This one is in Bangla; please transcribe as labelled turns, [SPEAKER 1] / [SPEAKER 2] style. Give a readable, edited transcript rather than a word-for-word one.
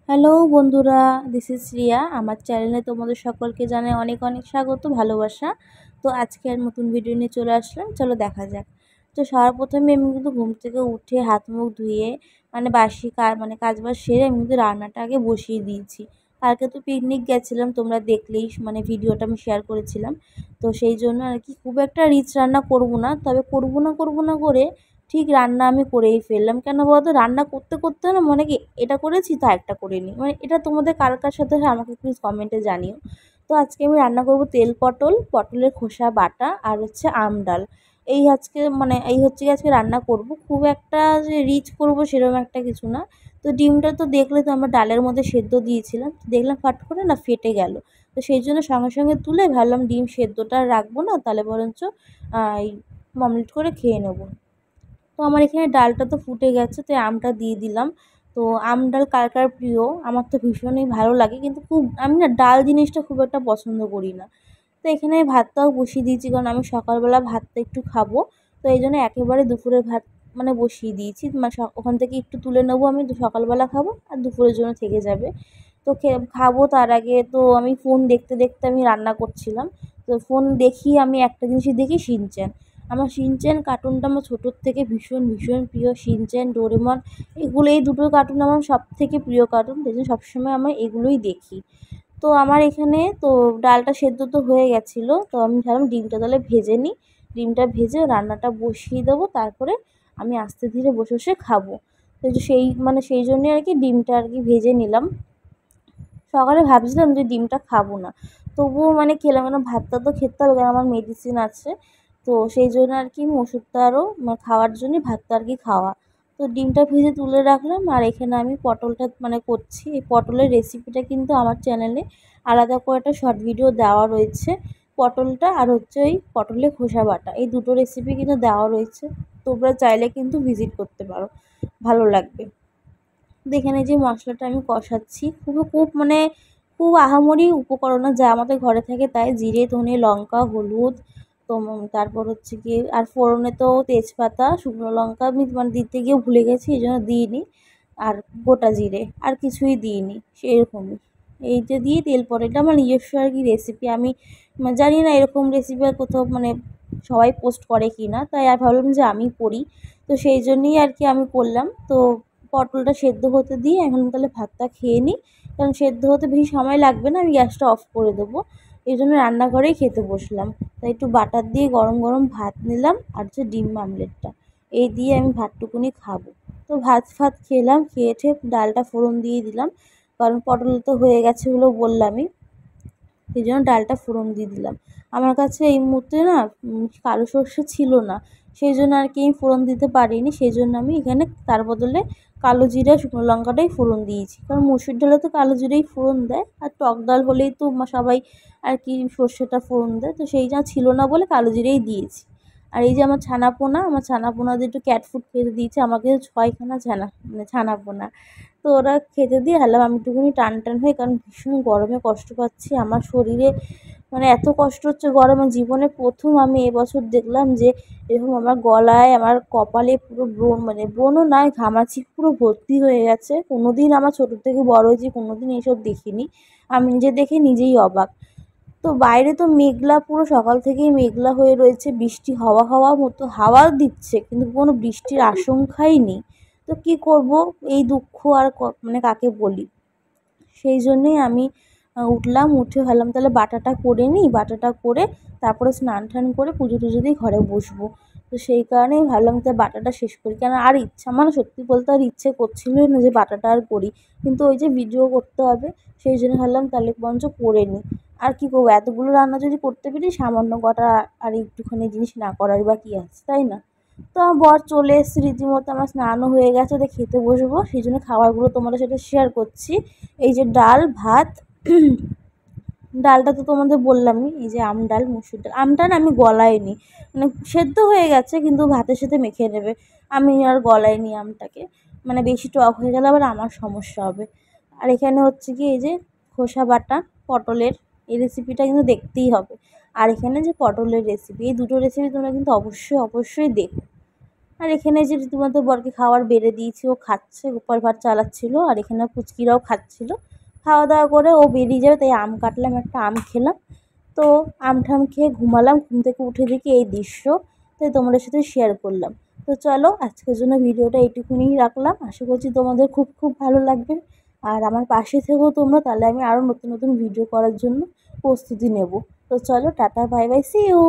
[SPEAKER 1] হ্যালো বন্ধুরা, দিস ইজ রিয়া। আমার চ্যানেলে তোমাদের সকলকে জানাই অনেক অনেক স্বাগত, ভালোবাসা। তো আজকে আর নতুন ভিডিও নিয়ে চলে আসলাম, চলো দেখা যাক। তো সবার প্রথমে আমি কিন্তু ঘুম থেকে উঠে হাত মুখ ধুয়ে বাসি কাজ বাজ সেরে আমি কিন্তু রান্নাটা আগে বসিয়ে দিয়েছি। কালকে তো পিকনিক গেছিলাম, তোমরা দেখলেই ভিডিওটা আমি শেয়ার করেছিলাম। তো সেই জন্য আর কি খুব একটা রিচ রান্না করব না, তবে করব না করে ঠিক রান্না আমি করেই ফেললাম। কেন বলতো, রান্না করতে করতে না মনে কি এটা করেছি তা একটা করে নিই, এটা তোমাদের কার কার সাথে হয় আমাকে প্লিজ কমেন্টে জানিও। তো আজকে আমি রান্না করব তেল পটল, পটলের খোসা বাটা আর হচ্ছে আম ডাল। এই হচ্ছে কি আজকে রান্না করব। খুব একটা যে রিচ করব সেরকম একটা কিছু না। তো ডিমটা তো দেখলে তো আমরা ডালের মধ্যে সেদ্ধ দিয়েছিলাম, দেখলাম ফাট করে না ফেটে গেল। তো সেই জন্য সঙ্গে সঙ্গে তুলে ভাবলাম ডিম সেদ্ধটা আর রাখবো না, তাহলে বরঞ্চ এই অমলেট করে খেয়ে নেবো। তো আমার এখানে ডালটা তো ফুটে গেছে, তো আমটা দিয়ে দিলাম। তো আম ডাল কার কার প্রিয়? আমার তো ভীষণই ভালো লাগে, কিন্তু আমি না ডাল জিনিসটা খুব একটা পছন্দ করি না। তো এখানে ভাতটাও বসিয়ে দিয়েছি, কারণ আমি সকালবেলা ভাতটা একটু খাবো। তো এই জন্য একেবারে দুপুরের ভাত বসিয়ে দিয়েছি। ওখান থেকে একটু তুলে নেবো, আমি সকালবেলা খাবো আর দুপুরের জন্য থেকে যাবে। তো খাবো তার আগে তো আমি ফোন দেখতে দেখতে আমি রান্না করছিলাম। তো ফোন দেখি, আমি একটা জিনিসই দেখি, শিনচ্যান। আমার শিনচ্যান কার্টুনটা আমার ছোটোর থেকে ভীষণ ভীষণ প্রিয়। শিনচ্যান, ডোরেমন, এই দুটো কার্টুন আমার সব থেকে প্রিয় কার্টুন, সেই জন্য সবসময় আমি এগুলোই দেখি। তো আমার এখানে তো ডালটা সেদ্ধ তো হয়ে গেছিলো, তো আমি ভাবলাম ডিমটা তাহলে ভেজে নিই। ডিমটা ভেজে রান্নাটা বসিয়ে দেবো, তারপরে আমি আস্তে ধীরে বসে বসে খাবো। তো সেই জন্যই আর কি ডিমটা আর কি ভেজে নিলাম। সকালে ভাবছিলাম যে ডিমটা খাবো না, তবুও খেলাম, কেন ভাতটা তো খেতে হবে, কারণ আমার মেডিসিন আছে। তো সেই জন্য আর কি ওষুধটা আরও খাওয়ার জন্যই ভাতটা আর কি খাওয়া। তো ডিমটা ভেজে তুলে রাখলাম, আর এখানে আমি পটলটা করছি। এই পটলের রেসিপিটা কিন্তু আমার চ্যানেলে আলাদা করে একটা শর্ট ভিডিও দেওয়া রয়েছে। পটলটা আর হচ্ছে ওই পটলের খোসা বাটা, এই দুটো রেসিপি কিন্তু দেওয়া রয়েছে। তোমরা চাইলে কিন্তু ভিজিট করতে পারো, ভালো লাগবে। এখানে যে মশলাটা আমি কষাচ্ছি, খুব আহামরি উপকরণ না, যা আমাদের ঘরে থাকে তাই। জিরে, ধনে, লঙ্কা, হলুদ, তো তারপর হচ্ছে গিয়ে আর ফোড়নে তো তেজপাতা, শুকনো লঙ্কা আমি দিতে গিয়ে ভুলে গেছি, এই জন্য দিইনি। আর গোটা জিরে, আর কিছুই দিইনি সেরকমই। এই যে দিয়ে তেল পরে, এটা আমার নিজস্ব আর কি রেসিপি। আমি জানি না এরকম রেসিপি আর কোথাও সবাই পোস্ট করে কি না, তাই আর ভাবলাম যে আমি করি। তো সেই জন্যই আর কি আমি করলাম। তো পটলটা সেদ্ধ হতে দিয়ে এখন তাহলে ভাতটা খেয়ে নিই, কারণ সেদ্ধ হতে বেশি সময় লাগবে না, আমি গ্যাসটা অফ করে দেবো। এই জন্য রান্নাঘরেই খেতে বসলাম। তাই একটু বাটার দিয়ে গরম গরম ভাত নিলাম, আর হচ্ছে ডিম আমলেটটা, এই দিয়ে আমি ভাতটুকুনি খাবো। তো ভাত ফাত খেলাম, খেয়ে ঠেয়ে ডালটা ফোড়ন দিয়ে দিলাম, কারণ পটল তো হয়ে গেছে হলো বললামই, সেই জন্য ডালটা ফোড়ন দিয়ে দিলাম। আমার কাছে এই মুহূর্তে না কালো সর্ষে ছিল না, সেই জন্য আর কি আমি ফোড়ন দিতে পারিনি। সেই জন্য আমি এখানে তার বদলে কালো জিরা, শুকনো লঙ্কাটাই ফোড়ন দিয়েছি, কারণ মসুর ডালে তো কালো জিরাই ফোড়ন দেয়, আর টক ডাল হলেই তো সবাই আর কি সর্ষেটা ফোড়ন দেয়। তো সেই যা ছিল না বলে কালো জিরেই দিয়েছি। আর এই যে আমার ছানা পোনা দিয়ে একটু ক্যাট ফুড খেতে দিয়েছে আমাকে, 6খানা ছানা পোনা। তো ওরা খেতে দিয়ে হলাম আমি একটুখানি টান টান হয়ে, কারণ ভীষণ গরমে কষ্ট পাচ্ছি আমার শরীরে, এত কষ্ট হচ্ছে গরমে। জীবনে প্রথম আমি এবছর দেখলাম যে এরকম আমার গলায়, আমার কপালে পুরো ব্রণও নয়, ঘামাচি পুরো ভর্তি হয়ে গেছে। কোনোদিন আমার ছোটো থেকে বড় হয়েছি, কোনোদিন এইসব দেখিনি। আমি নিজে দেখে নিজেই অবাক। তো বাইরে তো মেঘলা, পুরো সকাল থেকেই মেঘলা হয়ে রয়েছে, বৃষ্টি হাওয়া হাওয়া মতো হাওয়া দিচ্ছে, কিন্তু কোনো বৃষ্টির আশঙ্কাই নেই। তো কী করব, এই দুঃখ আর কাকে বলি। সেই জন্যেই আমি উঠলাম, উঠে ভাবলাম তাহলে বাটাটা করে নিই, বাটাটা করে তারপরে স্নান টান করে পুজো টুজো দিয়ে ঘরে বসবো। তো সেই কারণেই ভাবলাম তাহলে বাটাটা শেষ করি, কেন আর ইচ্ছা সত্যি বলতে আর ইচ্ছে করছিলই না যে বাটাটা আর করি, কিন্তু ওই যে ভিডিও করতে হবে, সেই জন্য ভাবলাম তাহলে বরঞ্চ করে নিই। আর কী করবো, এতগুলো রান্না যদি করতে পারি, সামান্য কটা আর একটুখানি জিনিস না করার বা কী আছে, তাই না? তো আমার বর চলে এসেছে রীতিমতো, আমার স্নানও হয়ে গেছে, ওদের খেতে বসবো, সেই জন্য খাবারগুলো তোমাদের সাথে শেয়ার করছি। এই যে ডাল ভাত, ডালটা তো তোমাদের বললামই, এই যে আম ডাল, মুসুর ডাল। আমটা না আমি গলাইনি, সেদ্ধ হয়ে গেছে কিন্তু ভাতের সাথে মেখে নেবে, আমি আর গলাইনি আমটাকে, বেশি টক হয়ে গেলে আবার আমার সমস্যা হবে। আর এখানে হচ্ছে কি, এই যে খোসা বাটা পটলের, এই রেসিপিটা কিন্তু দেখতেই হবে। আর এখানে যে পটলের রেসিপি, এই দুটো রেসিপি তোমরা কিন্তু অবশ্যই অবশ্যই দেখো। আর এখানে যে রীতিমতো বরকে খাবার বেড়ে দিয়েছি, ও খাচ্ছে, গোপাল ভাঁড় চালাচ্ছিলো। আর এখানে পুচকিরাও খাচ্ছিলো। খাওয়া দাওয়া করে ও বেরিয়ে যাবে, তাই আম কাটলাম, একটা আম খেলাম। তো আম ঠাম খেয়ে ঘুমালাম, ঘুম থেকে উঠে দেখি এই দৃশ্য, তাই তোমাদের সাথে শেয়ার করলাম। তো চলো আজকের জন্য ভিডিওটা এইটুকুনিই রাখলাম। আশা করছি তোমাদের খুব খুব ভালো লাগবে। আর আমার পাশে থেকেও তোমরা, তাহলে আমি আরও নতুন নতুন ভিডিও করার জন্য প্রস্তুতি নেব। তো চলো tata, bye bye, see you.